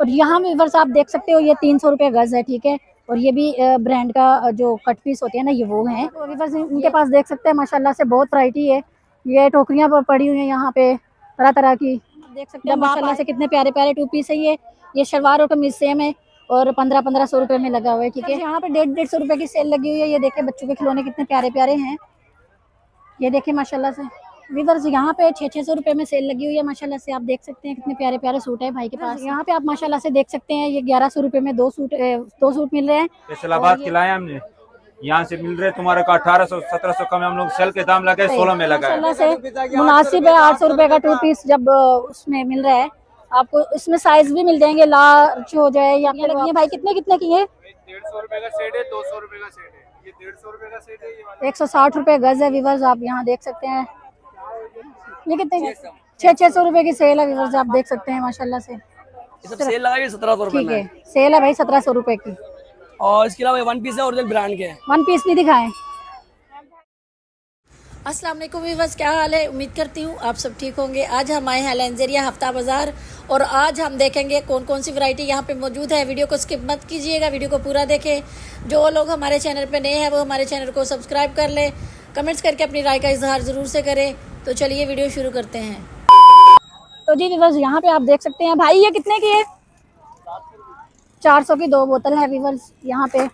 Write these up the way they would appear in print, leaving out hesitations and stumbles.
और यहाँ व्यूअर्स आप देख सकते हो ये 300 रुपये गज है, ठीक है। और ये भी ब्रांड का जो कट पीस होते हैं ना, ये वो हैं। तो व्यूअर्स इनके पास देख सकते हैं माशाल्लाह से बहुत वैरायटी है। ये टोकरियाँ पड़ी हुई हैं यहाँ पे तरह तरह की, देख सकते हैं माशाल्लाह से कितने प्यारे प्यारे टू पीस है ये शलवार और कमीज सेम है और 1500 रुपये में लगा हुआ है, ठीक है। यहाँ पे 150 रुपये की सेल लगी हुई है। ये देखें बच्चों के खिलौने कितने प्यारे प्यारे हैं, ये देखें माशाल्लाह से। व्यूअर्स यहाँ पे 600 रुपये में सेल लगी हुई है माशाल्लाह से। आप देख सकते हैं कितने प्यारे प्यारे सूट है भाई के पास। यहाँ पे आप माशाल्लाह से देख सकते हैं ये 1100 रुपये में दो सूट मिल रहे हैं। इस्लामाबाद के लाए हमने, यहाँ से मिल रहे तुम्हारे का 1800-1700 कम, हम लोग सेल के दाम लगे 16 में लगाए। मुनासिब है 800 रुपये का टू पीस जब उसमें मिल रहा है आपको। इसमें साइज भी मिल जाएंगे, लार्ज हो जाए या लगी है भाई। कितने कितने की है? 150 रुपये का सेट है, 200 रुपये का सेट है। ये 150 रुपये का सेट है, ये वाला 160 रुपये गज है व्यूअर्स, आप यहाँ देख सकते हैं। ये कितने? 600 रुपये की सेल है व्यूअर्स, आप देख सकते हैं माशाल्लाह से। सेल लगाई 1700 रुपये, ठीक है, सेल है भाई 1700 रुपये की। और इसके अलावा वन पीस है ओरिजिनल ब्रांड के। वन पीस भी दिखाएं। अस्सलाम वालेकुम व्यूअर्स, क्या हाल है? उम्मीद करती हूँ आप सब ठीक होंगे। आज हम आए हैं लंजरिया हफ्ता बाजार और आज हम देखेंगे कौन कौन सी वैरायटी यहाँ पे मौजूद है। वीडियो को स्किप मत कीजिएगा, वीडियो को पूरा देखें। जो लोग हमारे चैनल पे नए हैं वो हमारे चैनल को सब्सक्राइब कर लें, कमेंट्स करके अपनी राय का इजहार ज़रूर से करें। तो चलिए वीडियो शुरू करते हैं। तो जी व्यूअर्स यहाँ पे आप देख सकते हैं भाई, ये कितने की है? 400 की 2 बोतल है व्यूअर्स यहाँ पे।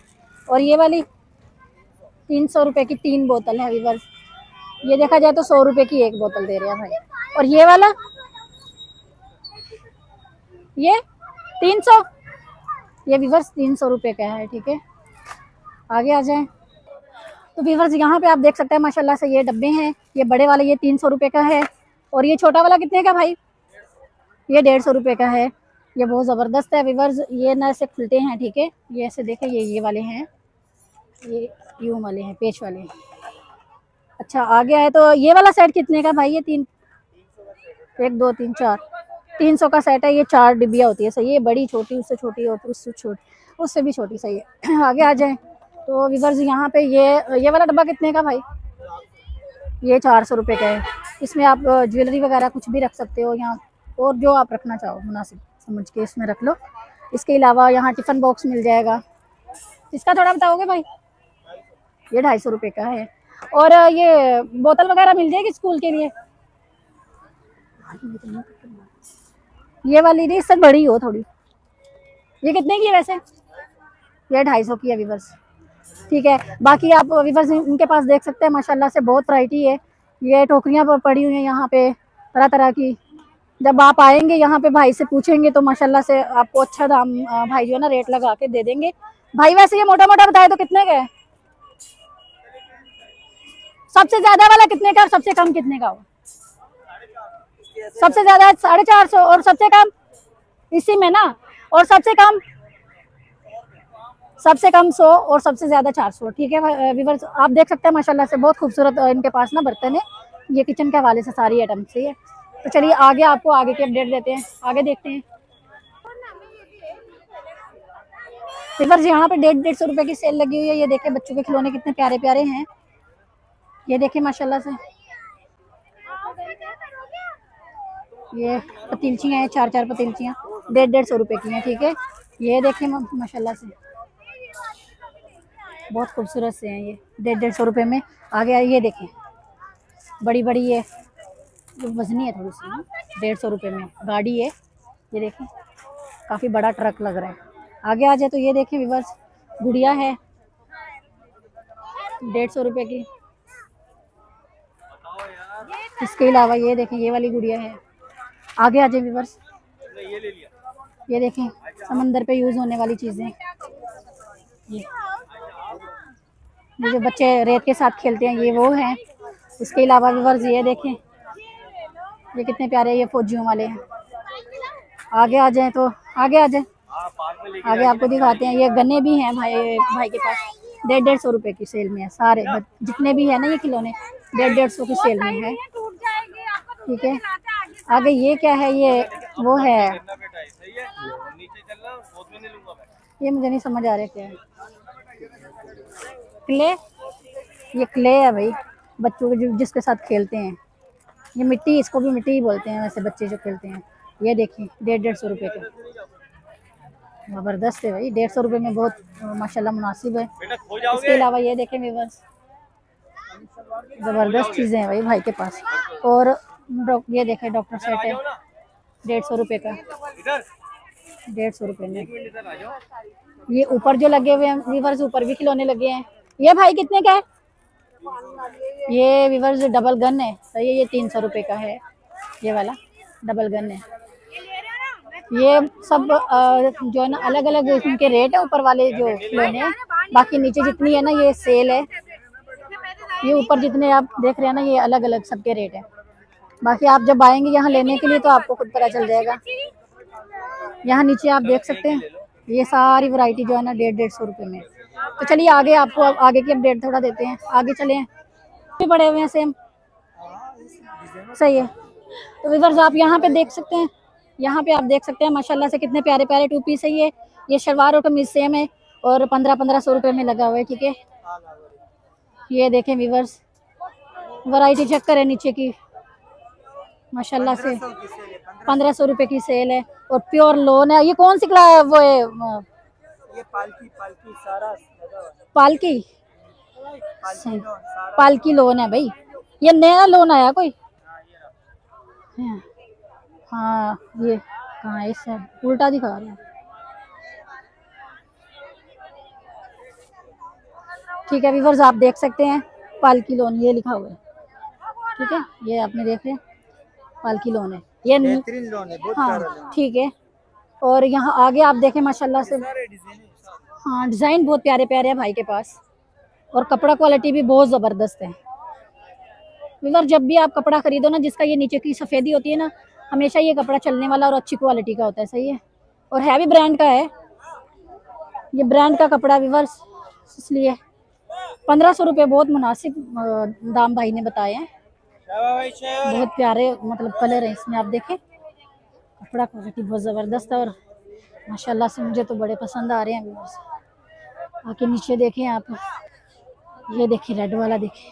और ये वाली 300 रुपये की 3 बोतल है व्यूअर्स। ये देखा जाए तो 100 रुपये की 1 बोतल दे रहे हैं भाई। और ये वाला ये 300, ये व्यूअर्स 300 रुपये का है, ठीक है। आगे आ जाएं तो व्यूअर्स यहाँ पे आप देख सकते हैं माशाल्लाह से ये डब्बे हैं। ये बड़े वाले ये 300 रुपये का है। और ये छोटा वाला कितने का भाई? ये 150 रुपये का है। ये बहुत ज़बरदस्त है व्यूअर्स, ये ना ऐसे खुलते हैं, ठीक है। ये ऐसे देखें, ये वाले हैं, ये यूं वाले हैं, पेच वाले हैं। अच्छा आगे आए तो ये वाला सेट कितने का भाई? ये 1 2 3 4 300 का सेट है। ये 4 डिब्बियाँ होती है, सही है। बड़ी छोटी, उससे छोटी और उससे छोटी, उससे भी छोटी, सही है। आगे आ जाएं तो व्यूअर्स यहाँ पे ये वाला डब्बा कितने का भाई? ये 400 रुपये का है। इसमें आप ज्वेलरी वगैरह कुछ भी रख सकते हो यहाँ, और जो आप रखना चाहो मुनासिब समझ के इसमें रख लो। इसके अलावा यहाँ टिफ़िन बॉक्स मिल जाएगा। इसका थोड़ा बताओगे भाई? ये 250 रुपये का है। और ये बोतल वगैरह मिल जाएगी स्कूल के लिए। ये वाली नहीं, इससे बड़ी हो थोड़ी। ये कितने की है वैसे? ये 250 की है व्यूअर्स, ठीक है। बाकी आप व्यूअर्स इनके पास देख सकते हैं माशाल्लाह से बहुत वैरायटी है। ये टोकरियाँ पड़ी हुई हैं यहाँ पे तरह तरह की। जब आप आएंगे यहाँ पे भाई से पूछेंगे तो माशाल्लाह से आपको अच्छा दाम भाई जो है ना रेट लगा के दे देंगे। भाई वैसे ये मोटा मोटा बताए तो कितने का है? सबसे ज्यादा वाला कितने का और सबसे कम कितने का हो? सबसे ज्यादा 450 और सबसे कम इसी में ना। और सबसे कम 100 और सबसे ज्यादा 400, ठीक है व्यूअर्स। आप देख सकते हैं माशाल्लाह से बहुत खूबसूरत इनके पास ना बर्तन है। ये किचन के हवाले से सारी आइटम सही है। तो चलिए आगे आपको आगे की अपडेट देते हैं, आगे देखते हैं। व्यूअर्स यहाँ पे 150 रुपये की सेल लगी हुई है। ये देखें बच्चों के खिलौने कितने प्यारे प्यारे हैं, ये देखें माशाल्लाह से। ये पतीलचियाँ हैं, 4 पतीलचियाँ 150 रुपये की हैं, ठीक है। ये देखें माशाल्लाह से बहुत खूबसूरत से हैं ये 150 रुपये में। आगे ये देखें बड़ी बड़ी, ये वजनी है थोड़ी सी, 150 रुपये में गाड़ी है। ये देखें काफ़ी बड़ा ट्रक लग रहा है। आगे आ जाए तो ये देखें व्यूअर्स गुड़िया है 150 रुपये की। इसके अलावा ये देखें ये वाली गुड़िया है। आगे आ जाए व्यूअर्स, ये देखें समंदर पे यूज़ होने वाली चीज़ें, ये जो बच्चे रेत के साथ खेलते हैं ये वो हैं। इसके अलावा व्यूअर्स ये देखें ये कितने प्यारे ये फौजियों वाले हैं। आगे आ जाए तो आगे आगे आपको दिखाते हैं। ये गन्ने भी हैं भाई के पास, 150 रुपये की सेल में है सारे जितने भी है ना ये खिलौने 150 की सेल में है, ठीक है। आगे ये क्या है? ये वो है, ये मुझे नहीं समझ आ रहा क्या है। क्ले, ये क्ले है भाई बच्चों के जिसके साथ खेलते हैं। ये मिट्टी, इसको भी मिट्टी ही बोलते हैं वैसे बच्चे जो खेलते हैं। ये देखिए 150 रुपये के, ज़बरदस्त है भाई, 150 रुपये में बहुत माशाल्लाह मुनासिब है। इसके अलावा ये देखें व्यूअर्स, ज़बरदस्त चीज़ें हैं भाई भाई के पास। और ये देखें डॉक्टर सेट है 150 रुपये का, 150 रुपये में। ये ऊपर जो लगे हुए हैं व्यूअर्स, ऊपर भी खिलौने लगे हैं। ये भाई कितने का है? ये व्यूअर्स डबल गन है, सही है, ये 300 रुपये का है। ये वाला डबल गन है। ये सब जो है ना अलग अलग इनके रेट है, ऊपर वाले जो खिलौने हैं। बाकी नीचे जितनी है ना ये सेल है। ये ऊपर जितने आप देख रहे हैं ना ये अलग अलग सबके रेट है। बाकी आप जब आएंगे यहाँ लेने के लिए तो आपको खुद पता चल जाएगा। यहाँ नीचे आप देख सकते हैं ये सारी वैरायटी जो है ना 150-150 रुपये में। तो चलिए आगे आपको आगे की अपडेट थोड़ा देते हैं, आगे चले हैं। भी पड़े हुए हैं सेम, सही है। तो व्यूअर्स आप यहाँ पे देख सकते हैं, यहाँ पे आप देख सकते हैं माशाल्लाह से कितने प्यारे प्यारे 2 पीस है। ये शलवार और कमीज सेम है और 1500 रुपये में लगा हुआ है, ठीक है। ये देखें व्यूअर्स, वैरायटी चेक करें नीचे की, माशाल्लाह से 1500 रुपये की सेल है और प्योर लोन है। ये कौन सी वो है? ये पालकी सारा पालकी, पालकी लोन है भाई। ये नया लोन आया कोई? हाँ ये कहाँ है, इससे उल्टा दिखा रहे हैं। ठीक है व्यूअर्स आप देख सकते हैं पालकी लोन ये लिखा हुआ है, ठीक है। ये आपने देख रहे हैं पालकी लोन है, ये बेहतरीन लोन है, बहुत प्यारा लोन हाँ ठीक है। और यहाँ आगे आप देखें माशाल्लाह से, हाँ डिज़ाइन बहुत प्यारे प्यारे हैं भाई के पास और कपड़ा क्वालिटी भी बहुत ज़बरदस्त है। व्यूअर्स जब भी आप कपड़ा खरीदो ना, जिसका ये नीचे की सफ़ेदी होती है ना, हमेशा ये कपड़ा चलने वाला और अच्छी क्वालिटी का होता है, सही है। और है भी ब्रांड का है, ये ब्रांड का कपड़ा व्यूअर्स, इसलिए 1500 रुपये बहुत मुनासिब दाम भाई ने बताए हैं। बहुत प्यारे मतलब कलर है इसमें, आप देखें कपड़ा क्वालिटी बहुत ज़बरदस्त है और माशाल्लाह से मुझे तो बड़े पसंद आ रहे हैं व्यूअर्स। आके नीचे देखें आप, ये देखें रेड वाला देखें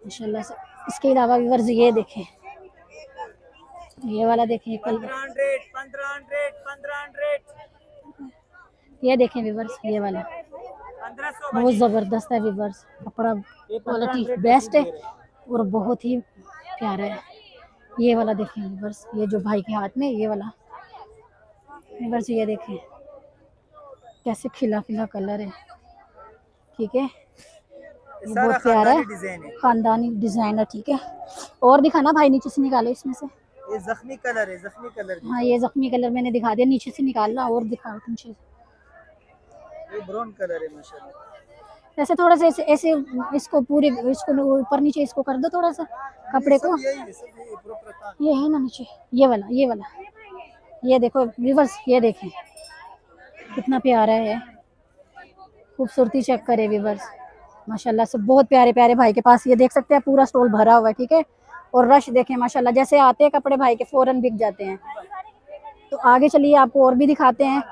माशाल्लाह से। इसके अलावा व्यूअर्स ये देखें, ये वाला देखें कलर, 1500 ये देखें व्यूअर्स, ये वाला बहुत ज़बरदस्त है व्यूअर्स। कपड़ा क्वालिटी बेस्ट है और बहुत ही प्यारा है। ये वाला देखें व्यूअर्स, ये जो भाई के हाथ में ये वाला व्यूअर्स, ये देखें कैसे खिला खिला कलर है, ठीक है। ये बहुत प्यारा है, खानदानी डिज़ाइन है, ठीक है। और दिखाना भाई, नीचे से निकालो इसमें से। ये जख्मी कलर है, जख्मी कलर। हाँ ये जख्मी कलर मैंने दिखा दिया, नीचे से निकालना और दिखाओ नीचे से। ये ब्राउन कलर है माशाल्लाह। ऐसे थोड़ा सा ऐसे इसको पूरे इसको ऊपर नीचे इसको कर दो थोड़ा सा कपड़े को। ये है ना नीचे, ये वाला ये देखो व्यूअर्स, ये देखें कितना प्यारा है, खूबसूरती चेक करे व्यूअर्स माशाल्लाह से। बहुत प्यारे प्यारे भाई के पास, ये देख सकते हैं पूरा स्टॉल भरा हुआ है, ठीक है। और रश देखें माशाल्लाह, जैसे आते हैं कपड़े भाई के फ़ौरन बिक जाते हैं। तो आगे चलिए आपको और भी दिखाते हैं,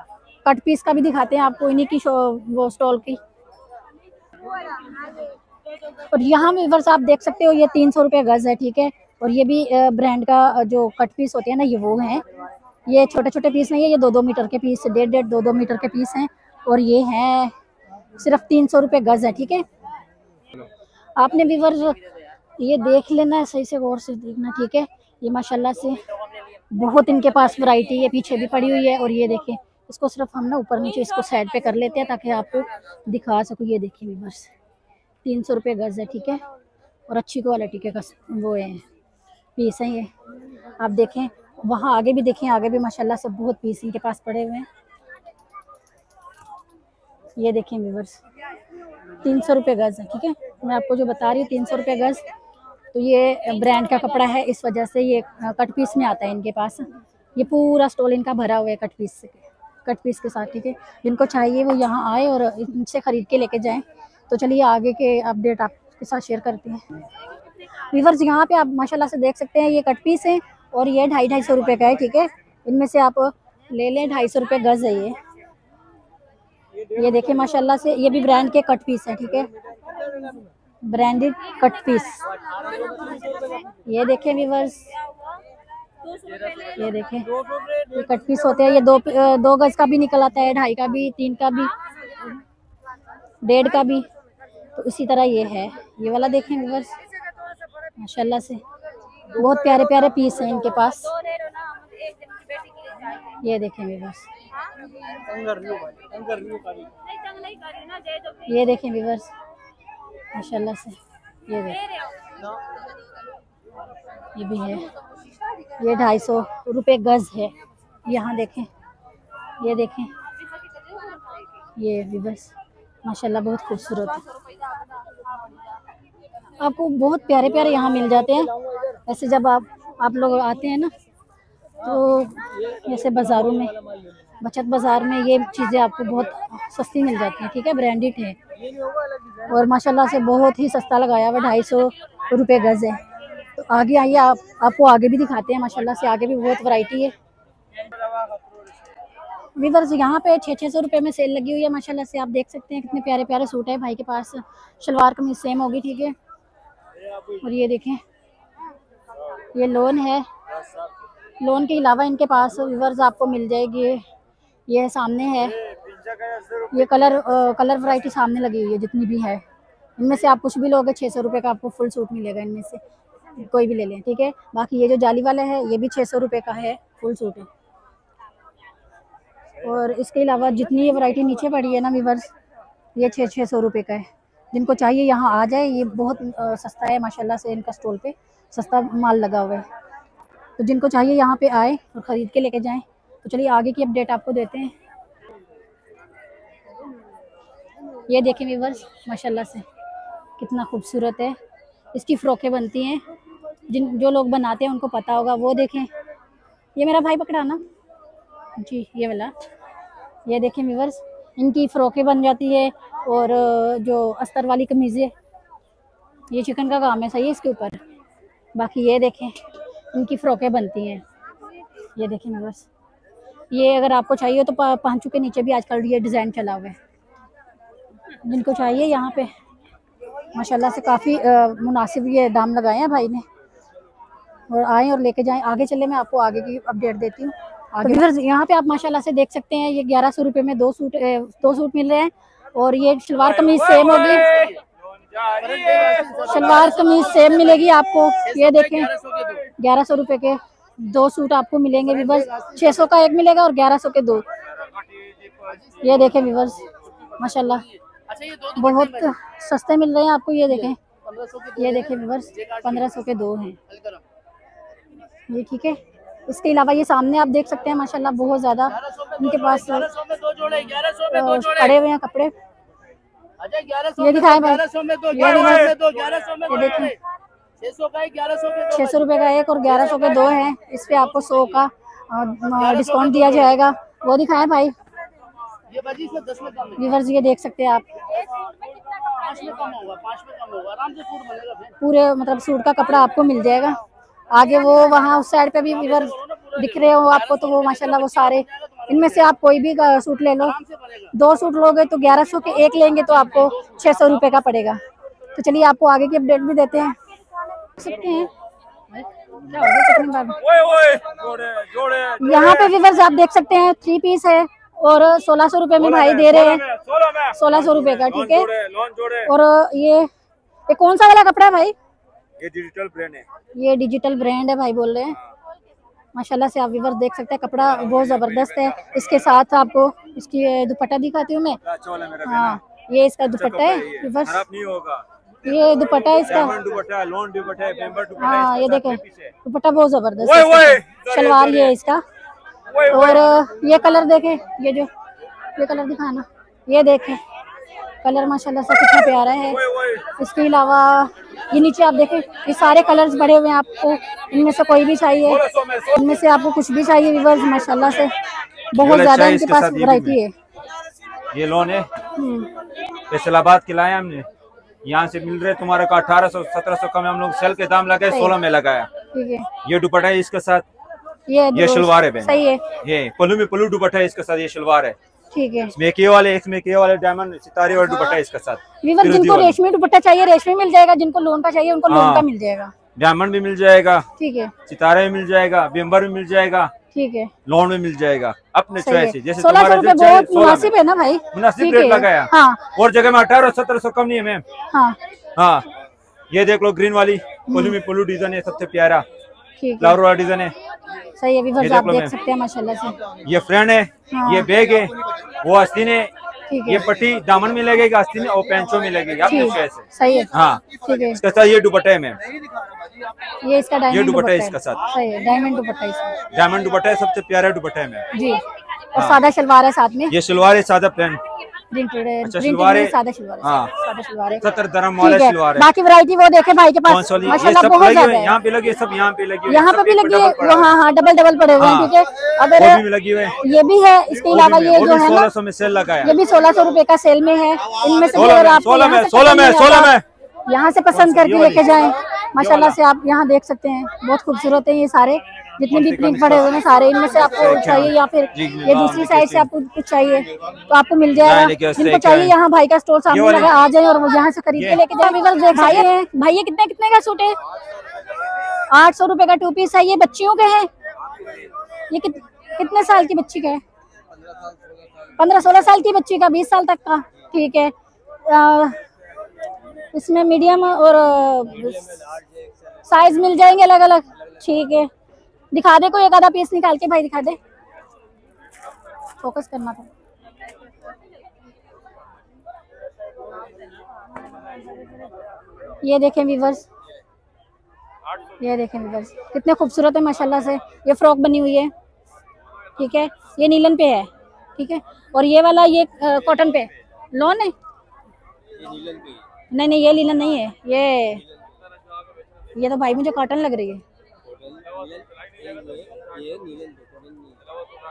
कट पीस का भी दिखाते हैं आपको, इन्हीं की वो स्टॉल की। और यहाँ व्यूअर्स आप देख सकते हो ये 300 रुपये गज़ है, ठीक है। और ये भी ब्रांड का जो कट पीस होते हैं ना, ये वो हैं। ये छोटे छोटे पीस नहीं है, ये 2-2 मीटर के पीस, 1.5-1.5 2-2 मीटर के पीस हैं। और ये हैं सिर्फ 300 रुपये गज़ है, ठीक है। आपने व्यूअर्स ये देख लेना है, सही से गौर से देखना, ठीक है। ये माशाल्लाह से बहुत इनके पास वैरायटी है, पीछे भी पड़ी हुई है। और ये देखें, इसको सिर्फ हम ना ऊपर नीचे इसको साइड पे कर लेते हैं ताकि आपको दिखा सकूँ। ये देखिए व्यूअर्स 300 रुपये गज़ है, ठीक है। और अच्छी क्वालिटी के वो है पीस हैं ये, आप देखें। वहाँ आगे भी देखें, आगे भी माशाल्लाह से बहुत पीस इनके पास पड़े हुए हैं। ये देखें व्यूअर्स 300 रुपये गज़ है, ठीक है। मैं आपको जो बता रही हूँ 300 रुपये गज़। तो ये ब्रांड का कपड़ा है, इस वजह से ये कट पीस में आता है इनके पास। ये पूरा स्टॉल इनका भरा हुआ है कट पीस के साथ, ठीक है। जिनको चाहिए वो यहाँ आए और इनसे ख़रीद के लेके जाएं। तो चलिए आगे के अपडेट आपके साथ शेयर करते हैं। व्यूअर्स यहाँ पे आप माशाल्लाह से देख सकते हैं ये कट पीस है और ये 250-250 रुपये का है, ठीक है। इनमें से आप ले लें, 250 रुपये गज़ है ये देखिए माशाल्लाह से। ये भी ब्रांड के कट पीस है, ठीक है, ब्रांडेड कट पीस। ये देखें व्यूअर्स ये देखें, ये कट पीस होते हैं। ये 2 गज का भी निकल आता है, 2.5 का भी, 3 का भी, 1.5 का भी। तो इसी तरह ये है, ये वाला देखें व्यूअर्स, माशाल्लाह से बहुत प्यारे प्यारे पीस हैं इनके पास। ये देखें व्यूअर्स, ये देखें व्यूअर्स, माशाल्लाह से। ये देखें, ये भी है, ये 250 रुपये गज है। यहाँ देखें, ये देखें, ये व्यूअर्स माशाल्लाह बहुत खूबसूरत है। आपको बहुत प्यारे प्यारे यहाँ मिल जाते हैं। ऐसे जब आप लोग आते हैं ना, तो जैसे बाज़ारों में, बचत बाज़ार में ये चीज़ें आपको बहुत सस्ती मिल जाती हैं, ठीक है, ब्रांडेड है और माशाल्लाह से बहुत ही सस्ता लगाया हुआ, 250 रुपये गज़ है। तो आगे आइए, आपको आगे भी दिखाते हैं, माशाल्लाह से आगे भी बहुत वैरायटी है। वीवर्स यहाँ पे 600 रुपये में सेल लगी हुई है, माशाल्लाह से आप देख सकते हैं कितने प्यारे प्यारे सूट है भाई के पास। शलवार कमीज सेम होगी, ठीक है। और ये देखें, ये लोन है, लोन के अलावा इनके पास वीवर्स आपको मिल जाएगी। ये सामने है, ये कलर वैरायटी सामने लगी हुई है जितनी भी है। इनमें से आप कुछ भी लोगे 600 रुपये का आपको फुल सूट मिलेगा, इनमें से कोई भी ले लें, ठीक है। बाकी ये जो जाली वाला है ये भी 600 रुपये का है, फुल सूट है। और इसके अलावा जितनी ये वैरायटी नीचे पड़ी है ना वीवर्स, ये 600 रुपये का है। जिनको चाहिए यहाँ आ जाए, ये बहुत सस्ता है माशाल्लाह से, इनका स्टॉल पे सस्ता माल लगा हुआ है। तो जिनको चाहिए यहाँ पे आए और ख़रीद के लेके जाएं। तो चलिए आगे की अपडेट आपको देते हैं। ये देखें वीवर्स, माशाल्लाह से कितना खूबसूरत है। इसकी फ़्रॉकें बनती हैं, जो लोग बनाते हैं उनको पता होगा। वो देखें, ये मेरा भाई पकड़ा ना जी, ये वाला, ये देखें व्यूअर्स, इनकी फ़्रॉकें बन जाती है। और जो अस्तर वाली कमीज़ें, ये चिकन का काम है, सही है इसके ऊपर। बाकी ये देखें, इनकी फ़्रॉकें बनती हैं। ये देखें व्यूअर्स, ये अगर आपको चाहिए तो पांचों के नीचे भी आजकल ये डिज़ाइन चला हुआ है। जिनको चाहिए यहाँ पे माशाल्लाह से काफ़ी मुनासिब ये दाम लगाए हैं भाई ने। और आएँ और लेके जाएं। आगे चले, मैं आपको आगे की अपडेट देती हूँ। आगे तो यहाँ पे आप माशाल्लाह से देख सकते हैं, ये 1100 रुपये में 2 सूट मिल रहे हैं। और ये शलवार कमीज सेम होगी, शलवार कमीज सेम मिलेगी आपको। ये देखें, 1100 रुपये के 2 सूट आपको मिलेंगे व्यूअर्स। 600 का एक मिलेगा और 1100 के 2। ये देखें व्यूअर्स, माशाल्लाह बहुत सस्ते मिल रहे हैं आपको। ये देखें, ये देखें व्यूअर्स, 1500 के 2 हैं ये, ठीक है। इसके अलावा ये सामने आप देख सकते हैं माशाल्लाह बहुत ज़्यादा इनके पास पड़े हुए हैं कपड़े। ये दिखाए भाई, ये देखें, 600 रुपये का एक और 1100 के 2 हैं। इस पे आपको 100 का डिस्काउंट दिया जाएगा। वो दिखाएं भाई व्यूअर्स, ये देख सकते हैं आप, पूरे मतलब सूट का कपड़ा आपको मिल जाएगा। आगे वो वहाँ उस साइड पे भी व्यूअर्स दिख रहे हो आपको, तो वो माशाल्लाह वो सारे, इनमें से आप कोई भी सूट ले लो। 2 सूट लोगे तो 1100 के एक लेंगे तो आपको 600 रुपये का पड़ेगा। तो चलिए आपको आगे की अपडेट भी देते हैं। सकते हैं यहाँ पे व्यूअर्स आप देख सकते हैं 3 पीस है और 1600 रुपये में भाई दे रहे हैं, 1600 रुपये का, ठीक है। और ये कौन सा वाला कपड़ा है भाई? ये डिजिटल ब्रांड है, ये डिजिटल ब्रांड है भाई बोल रहे हैं। माशाल्लाह से आप व्यूअर्स देख सकते हैं, कपड़ा बहुत ज़बरदस्त है। इसके साथ आपको इसकी दुपट्टा दिखाती हूँ मैं। हाँ, ये इसका दुपट्टा है व्यूअर्स, ये दुपट्टा है इसका। हाँ, ये देखें, दुपट्टा बहुत ज़बरदस्त है। शलवार ये है इसका। और ये कलर देखें, ये कलर दिखाना, ये देखें कलर माशाल्लाह से कितना प्यारा है। इसके अलावा ये नीचे आप देखें, ये सारे कलर्स भरे हुए हैं आपको। इनमें से कोई भी चाहिए, इनमें से आपको कुछ भी चाहिए व्यूअर्स, माशाल्लाह से बहुत ज़्यादा इनके पास वैरायटी है। ये लोन है, फैसलाबाद के लाए हमने, यहाँ से मिल रहे तुम्हारे को 1800-1700 का में हम लोग सेल के दाम लगाए, 16 में लगाया, ठीक है। ये दुपट्टा है इसके साथ, ये शलवार है, सही है। ये पल्लू में पल्लू दुपट्टा है इसके साथ, ये शलवार है, ठीक है। इसमें के वाले डायमंड सितारे वाले दुपट्टा है इसके साथ। जिनको रेशमी दुपट्टा चाहिए रेशमी मिल जाएगा, जिनको लोन का चाहिए उनको लोन का मिल जाएगा। डायमंड भी मिल जाएगा, ठीक है, सितारा भी मिल जाएगा, बिम्बर भी मिल जाएगा, ठीक है, लोन में मिल जाएगा, अपने सही है। चॉइस है। जैसे 1600 तुम्हारा रुपए जो चाहिए, बहुत मुनासिब है ना भाई? मुनासिब ठीक रेट है। लगाया। हाँ और जगह में 1800-1700 कम नहीं है मैम। हाँ हाँ, ये देख लो ग्रीन वाली पोलू डिजाइन है, सबसे प्यारा ठीक है, फ्लावर वाला डिजाइन है। सही है व्यूअर्स, ये देख आप लो देख मैम। सकते हैं माशाल्लाह से। ये फ्रेंड है, हाँ। ये बैग है, वो आस्तीन है, ठीक ये है, पट्टी दामन में लगेगी, आस्तीन और पेंचो में लगेगी, अपने ठीक, चॉइस है। सही है, हाँ, ठीक है। इसके साथ ये दुपट्टा है मैम, ये इसका डायमंड दुपट्टा है दुपट्टा इसका साथ। सही है, डायमंड दुपट्टा इसका डायमंड दुपट्टा है, सबसे प्यारा दुपट्टा है मैम। जी। और सादा शलवार है साथ में, ये शलवार है सादा प्लेन, प्रिंटेड है, अच्छा, प्रिंटेड शलवार में है। सादा शलवार है, हाँ। सादा शलवार है, 70 दरम वाला ठीक है। शलवार है। बाकी वैरायटी वो देखे भाई के कौन पास सा वाली? ये माशाल्लाह सब बहुत लगी ज्यादा हुई है, है। यहाँ पे लगी है, सब यहाँ पे लगी हुई है, यहाँ पे सब भी एक लगी डबल है, पड़ा हाँ हाँ डबल डबल पड़े हुए हैं, हाँ। ठीक है। अगर वो भी लगी हुई है, ये भी है, इसके अलावा ये जो है ना 1600 में सेल लगाया। ये भी 1600 रुपए का सेल में है। इनमें से 16 अगर में, आप 16 में, 16 में, 16 में। यहाँ से पसंद करके लेके जाएं, माशाल्लाह से आप यहाँ देख सकते हैं, बहुत खूबसूरत है ये सारे जितने भी प्रिंट पड़े हुए हैं सारे। इनमें से आपको चाहिए या फिर ये दूसरी साइड से आपको कुछ चाहिए तो आपको मिल जाएगा। जिनको चाहिए यहाँ भाई का स्टोर सामने लगा, आ जाए और वो यहाँ से खरीद के लेके जाए। व्यूअर्स देख भाई है, भाई ये कितने कितने का सूट है? 800 रुपए का 2 पीस है। ये बच्चियों के हैं, ये कितने साल की बच्ची का है? 15-16 साल की बच्ची का, 20 साल तक का, ठीक है। इसमें मीडियम और साइज मिल जाएंगे अलग अलग, ठीक है। दिखा दे कोई एक आधा पीस निकाल के भाई, दिखा दे, फोकस करना था। ये देखें व्यूअर्स, ये देखें व्यूअर्स, कितने खूबसूरत है माशाल्लाह से। ये फ्रॉक बनी हुई है, ठीक है। ये नीलन पे है, ठीक है। और ये वाला ये कॉटन पे लॉन है, नहीं नहीं ये लीलन नहीं है, ये तो भाई मुझे कॉटन लग रही है।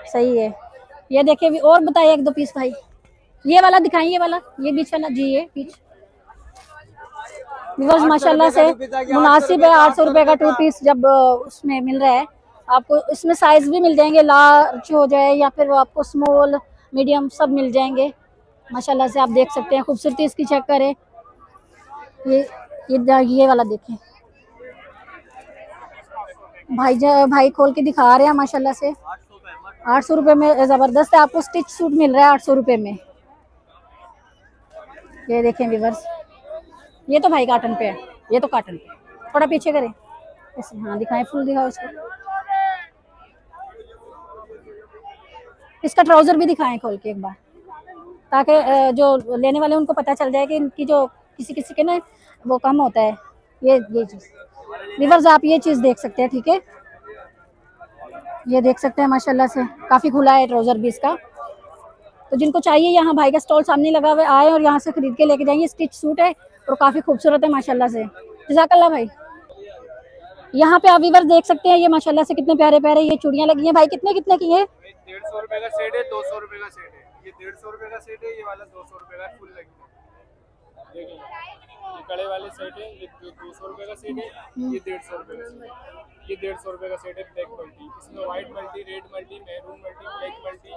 सही है। ये देखिए, और बताइए 1-2 पीस भाई। ये वाला दिखाइए, ये वाला, ये बीच वाला जी, ये बीच व्यूअर्स माशाल्लाह से मुनासिब है। 800 रुपए का 2 पीस जब उसमें मिल रहा है आपको, इसमें साइज भी मिल जाएंगे, लार्ज हो जाए या फिर वो आपको स्मॉल मीडियम सब मिल जाएंगे माशाल्लाह से। आप देख सकते हैं, खूबसूरती इसकी चेक करें। ये वाला देखें भाई खोल के दिखा रहे हैं माशाल्लाह से। 800 रुपए में जबरदस्त है, आपको स्टिच सूट मिल रहा है 800 रुपए में। ये देखें व्यूअर्स, ये तो भाई कॉटन पे है, ये तो कॉटन पे, थोड़ा पीछे करें ऐसे, हाँ दिखाएं, फुल दिखाओ इसको। इसका ट्राउजर भी दिखाएं खोल के एक बार, ताकि जो लेने वाले उनको पता चल जाए कि इनकी जो किसी के ना वो कम होता है। ये चीज़ व्यूअर्स आप ये चीज़ देख सकते हैं, ठीक है। ये देख सकते हैं माशाल्लाह से, काफ़ी खुला है ट्राउजर भी इसका। तो जिनको चाहिए यहाँ भाई का स्टॉल सामने लगा हुआ है, आए और यहाँ से खरीद के लेके जाएंगे। स्टिच सूट है और काफ़ी खूबसूरत है माशाल्लाह से। जज़ाकल्लाह भाई। यहाँ पे आप व्यूअर्स देख सकते हैं, ये माशाल्लाह से कितने प्यारे प्यारे ये चूड़ियाँ लगी हैं। भाई कितने कितने की है? 150 रुपए का सेट है, 200 रुपए का सेट है। ये 150 रुपए का सेट है, ये वाला 200 रुपए का फुल लगी है। देखिए ये कड़े वाले सेट है, ये 200 रुपए का सेट है, ये 150 रुपए का सेट है। ये 150 रुपए का सेट है, ब्लैक मल्टी, इसमें white multi, red multi, maroon multi, black multi,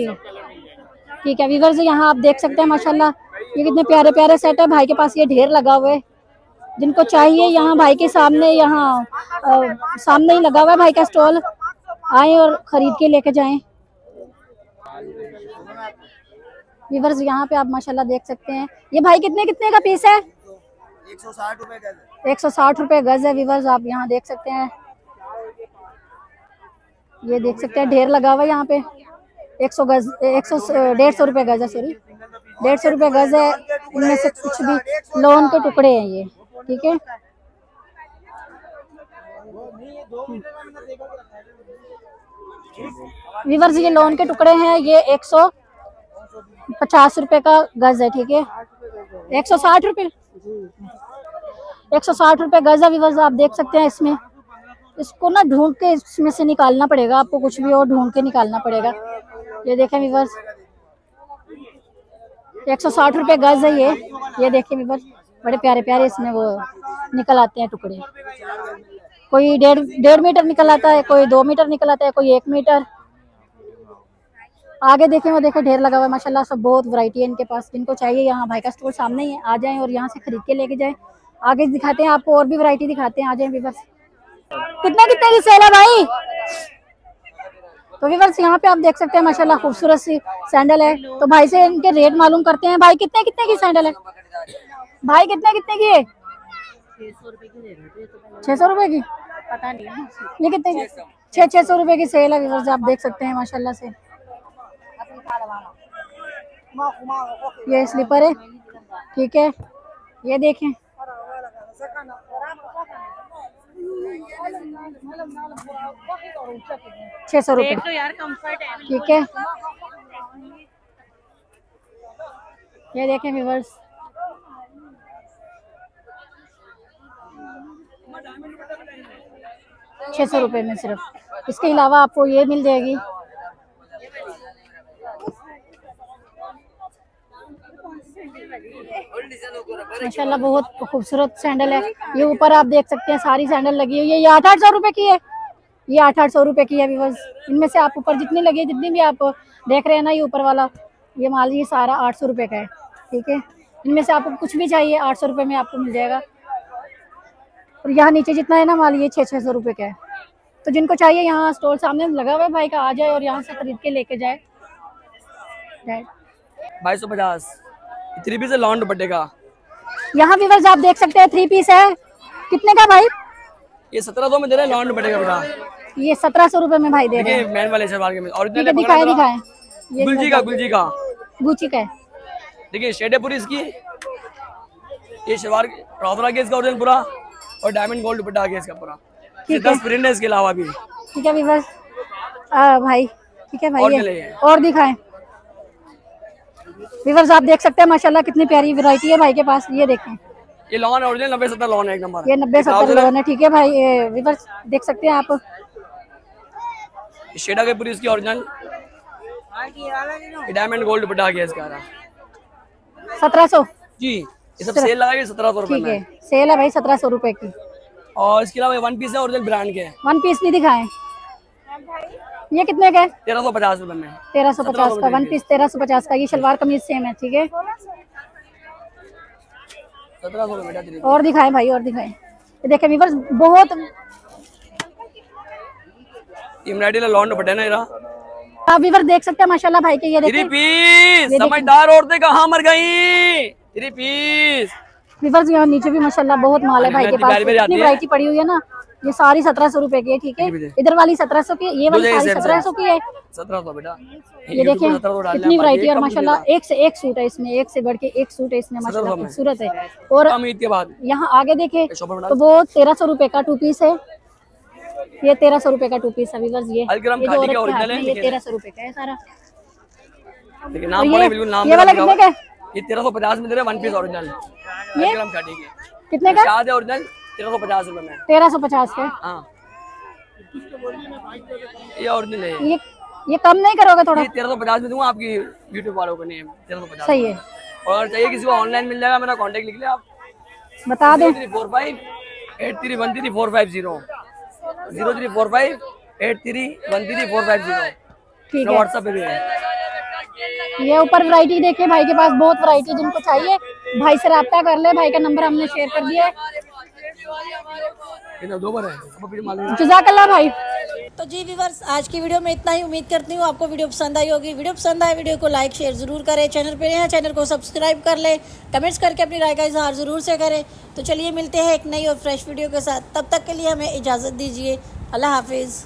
सब कलर मिल जाएंगे। ठीक है व्यूअर्स, यहाँ आप देख सकते हैं माशाल्लाह ये कितने प्यारे प्यारे सेट है। भाई के पास ये ढेर लगा हुआ है, जिनको चाहिए यहाँ भाई के सामने, यहाँ सामने ही लगा हुआ है भाई का स्टॉल, आए और खरीद के लेके जाएं। व्यूअर्स यहाँ पे आप माशाल्लाह देख सकते हैं, ये भाई कितने कितने का पीस है? 160 रुपए गज है। 160 रुपए गज है व्यूअर्स, आप यहाँ देख सकते हैं। ये देख सकते हैं ढेर लगा हुआ है यहाँ पे। 100 गज, 150 रुपए गज है, सॉरी 150 रुपए गज है। इनमें से कुछ भी लोन के टुकड़े हैं ये, ठीक है। व्यूअर्स ये लोन के टुकड़े हैं, ये 150 रुपए का गज है, ठीक है। 160 रुपए, 160 रुपए गज है व्यूअर्स, आप देख सकते हैं। इसमें इसको ना ढूंढ के इसमें से निकालना पड़ेगा आपको, कुछ भी और ढूंढ के निकालना पड़ेगा। ये देखें व्यूअर्स 160 रुपए गज है ये देखें व्यूअर्स, बड़े प्यारे प्यारे इसमें वो निकल आते हैं टुकड़े। कोई 1.5 मीटर निकल आता है, कोई 2 मीटर निकल आता है, कोई 1 मीटर। आगे देखें, वो देखें ढेर लगा हुआ है माशाल्लाह, सब बहुत वैरायटी है इनके पास। जिनको चाहिए यहाँ भाई का स्टोर सामने ही है, आ जाएं और यहाँ से खरीद के लेके जाएं। आगे दिखाते हैं आपको, और भी वैरायटी दिखाते हैं। आ जाए व्यूअर्स। कितने कितने की सेल है भाई? तो व्यूअर्स यहाँ पे आप देख सकते हैं माशाल्लाह खूबसूरत सी सैंडल है। तो भाई से इनके रेट मालूम करते हैं। भाई कितने कितने की सैंडल है? भाई कितने कितने की है? 600 रुपए की। पता नहीं ये कितने की? 600 रुपए की सेल है व्यूअर्स, आप देख सकते हैं माशाल्लाह से। ये स्लीपर है, ठीक है। ये देखें, 600 रुपए, ठीक है। ये देखें व्यूअर्स, ₹600 में सिर्फ। इसके अलावा आपको ये मिल जाएगी, माशाल्लाह बहुत खूबसूरत सैंडल है। ये ऊपर आप देख सकते हैं सारी सैंडल लगी हुई है। ये 800 रुपए की है, ये 800 रुपए की है व्यूअर्स। इनमें से आप ऊपर जितनी लगी, जितनी भी आप देख रहे हैं ना, ये ऊपर वाला ये माल ये सारा 800 रुपए का है, ठीक है। इनमें से आपको कुछ भी चाहिए 800 रुपए में आपको मिल जाएगा। और यहाँ नीचे जितना है ना माल, ये 600 रुपए का है। तो जिनको चाहिए यहाँ स्टॉल सामने लगा हुआ है भाई का, आ जाए और यहाँ से खरीद के लेके जाए। 2250 3 पीस है लॉन दुपट्टे का। यहाँ व्यूअर्स आप देख सकते हैं 3 पीस है। कितने का भाई? ये 1700 में दे रहे हैं लॉन दुपट्टे का बेटा। ये 1700 रुपए में भाई दे रहे हैं। मैन वाले सलवार के ठीक है, दिखाए दिखाए। ये गुलजी का गुची का है। देखिए शेड है पूरी इसकी। ये सलवार ट्राउजर आ गया इसका ओरिजिनल पूरा, और डायमंड गोल्ड दुपट्टा आ गया इसका पूरा। ठीक है, 10 प्रिंट है इसके अलावा भी। ठीक है व्यूअर्स भाई, ठीक है भाई। और ये क्या चाहिए? और दिखाएं व्यूअर्स, आप देख सकते हैं माशाल्लाह कितनी प्यारी वैरायटी है भाई के पास। ये देखें, ये लॉन ओरिजिनल 90-70 लॉन है एक नंबर। ये 90-70 लोन है, ठीक है भाई। व्यूअर्स देख सकते हैं आप, शेड आ गई पूरी इसकी ओरिजिनल। डायमंड गोल्ड दुपट्टा आ गया इसका 1700 जी। ये सब सेल लगाई 1700 रुपए ठीक है, में। सेल है भाई 1700 रुपए की। और इसके अलावा 1 पीस है ओरिजिनल ब्रांड के। 1 पीस भी दिखाएं। ये कितने का है? 1350 रुपए में। 1350 का 1 पीस, 1350 का। ये शलवार कमीज सेम है, ठीक है। 1700 रुपए। और दिखाएं भाई, और दिखाएं। ये देखें व्यूअर्स, बहुत इमराइडी लॉन दुपट्टा ना इरा। आप व्यूअर्स देख सकते हैं माशाल्लाह भाई के। ये 3 देखें पीस, समझदार औरतें कहाँ मर गई। 3 पीस व्यूअर्स, यहाँ नीचे भी माशाल्लाह बहुत माल है भाई के पास। इतनी वैरायटी पड़ी हुई है ना। ये सारी 1700 रुपए की है, ठीक है। इधर वाली 1700 की, ये वाली सारी 1700 की है। 1700 बेटा। ये देखें इतनी वैरायटी है और माशाल्लाह एक से एक सूट है इसमें, एक से बढ़ के एक सूट है इसमें, माशाल्लाह खूबसूरत है। और ईद के बाद यहाँ आगे देखें तो वो 1300 रुपए का 2 पीस है। ये 1300 रुपए का 2 पीस है व्यूअर्स। ये जो औरत के हाथ में, ये 1300 रुपए का है सारा। लेकिन नाम बोले बिल्कुल नाम। ये वाला कितने का है? ये 1350 में दे रहे 1 पीस ओरिजिनल। ये ग्राम खाटी के कितने का? शाद है ओरिजिनल 1350 रुपए में। 1350 का। हाँ ये ओरिजिनल है। ये कम नहीं करोगे थोड़ा? ये 1350 में दूंगा आपकी यूट्यूब वालों को। नहीं 1350 सही है। और चाहिए किसी को ऑनलाइन मिल जाएगा, मेरा कांटेक्ट लिख ले आप। बता दें 0345 8313 0450 8313 ठीक है। व्हाट्सएप पे भी है। ये ऊपर वैरायटी देखिए भाई के पास, बहुत वैरायटी। जिनको चाहिए भाई से रब्ता कर ले, भाई का नंबर हमने शेयर कर दिया है। जज़ाकल्लाह भाई। तो जी व्यूअर्स, आज की वीडियो में इतना ही। उम्मीद करती हूँ आपको वीडियो पसंद आई होगी। वीडियो पसंद आए वीडियो को लाइक शेयर जरूर करें। चैनल पे नए हैं, चैनल को सब्सक्राइब कर लें। कमेंट्स करके अपनी राय का इजहार जरूर से करें। तो चलिए मिलते हैं एक नई और फ्रेश वीडियो के साथ। तब तक के लिए हमें इजाज़त दीजिए। अल्लाह हाफिज़।